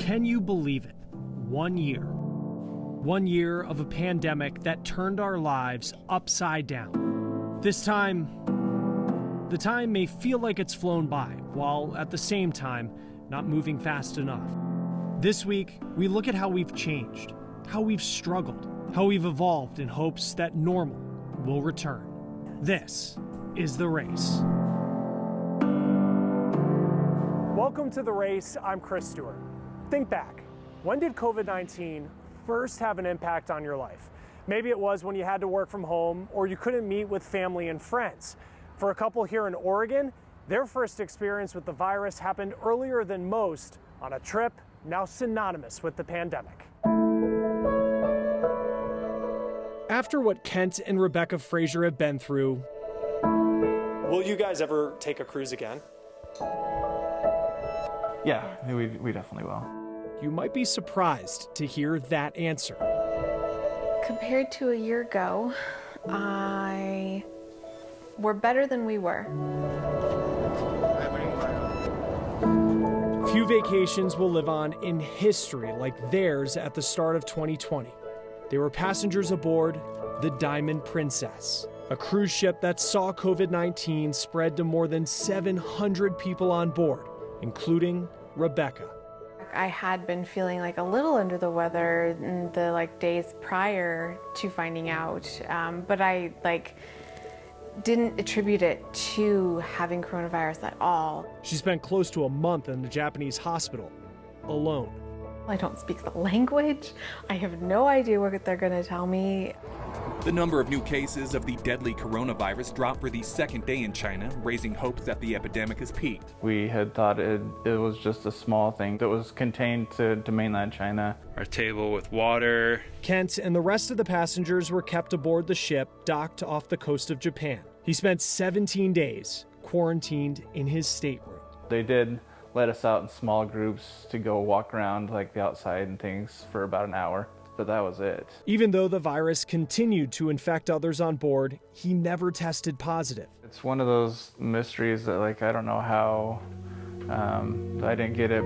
Can you believe it? 1 year. 1 year of a pandemic that turned our lives upside down. This time, the time may feel like it's flown by, while at the same time, not moving fast enough. This week, we look at how we've changed, how we've struggled, how we've evolved in hopes that normal will return. This is The Race. Welcome to The Race. I'm Chris Stewart. Think back. When did COVID-19 first have an impact on your life? Maybe it was when you had to work from home or you couldn't meet with family and friends. For a couple here in Oregon, their first experience with the virus happened earlier than most on a trip now synonymous with the pandemic. After what Kent and Rebecca Frazier have been through, will you guys ever take a cruise again? Yeah, we definitely will. You might be surprised to hear that answer. Compared to a year ago, we're better than we were. Few vacations will live on in history like theirs at the start of 2020. They were passengers aboard the Diamond Princess, a cruise ship that saw COVID-19 spread to more than 700 people on board, including Rebecca. I had been feeling like a little under the weather in the days prior to finding out, but I didn't attribute it to having coronavirus at all. She spent close to a month in a Japanese hospital, alone. I don't speak the language. I have no idea what they're going to tell me. The number of new cases of the deadly coronavirus dropped for the second day in China, raising hopes that the epidemic has peaked. We had thought it was just a small thing that was contained to mainland China. Our table with water. Kent and the rest of the passengers were kept aboard the ship docked off the coast of Japan. He spent 17 days quarantined in his stateroom. They did let us out in small groups to go walk around the outside and things for about an hour. But that was it. Even though the virus continued to infect others on board, he never tested positive. It's one of those mysteries that I don't know how I didn't get it.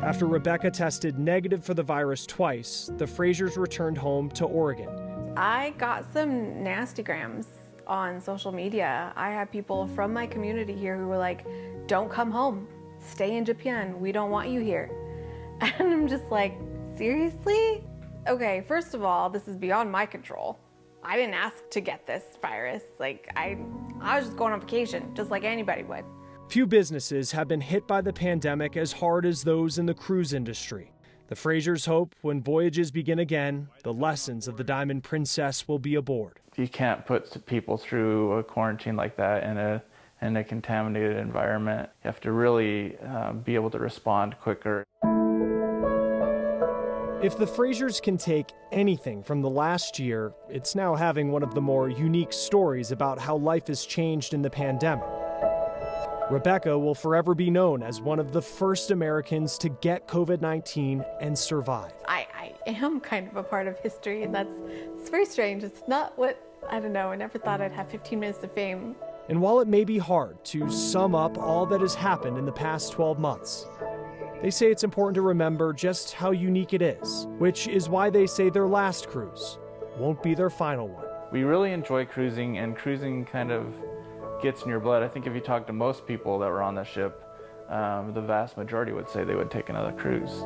After Rebecca tested negative for the virus twice, the Fraziers returned home to Oregon. I got some nastygrams on social media. I had people from my community here who were like, "Don't come home, stay in Japan, we don't want you here." And I'm just like, seriously? Okay, first of all, this is beyond my control. I didn't ask to get this virus. I was just going on vacation, just like anybody would. Few businesses have been hit by the pandemic as hard as those in the cruise industry. The Fraziers hope when voyages begin again, the lessons of the Diamond Princess will be aboard. You can't put people through a quarantine like that in a contaminated environment. You have to really be able to respond quicker. If the Fraziers can take anything from the last year, it's now having one of the more unique stories about how life has changed in the pandemic. Rebecca will forever be known as one of the first Americans to get COVID-19 and survive. I am kind of a part of history, and it's very strange. It's not what, I don't know, I never thought I'd have 15 minutes of fame. And while it may be hard to sum up all that has happened in the past 12 months, they say it's important to remember just how unique it is, which is why they say their last cruise won't be their final one. We really enjoy cruising, and cruising kind of gets in your blood. I think if you talk to most people that were on the ship, the vast majority would say they would take another cruise.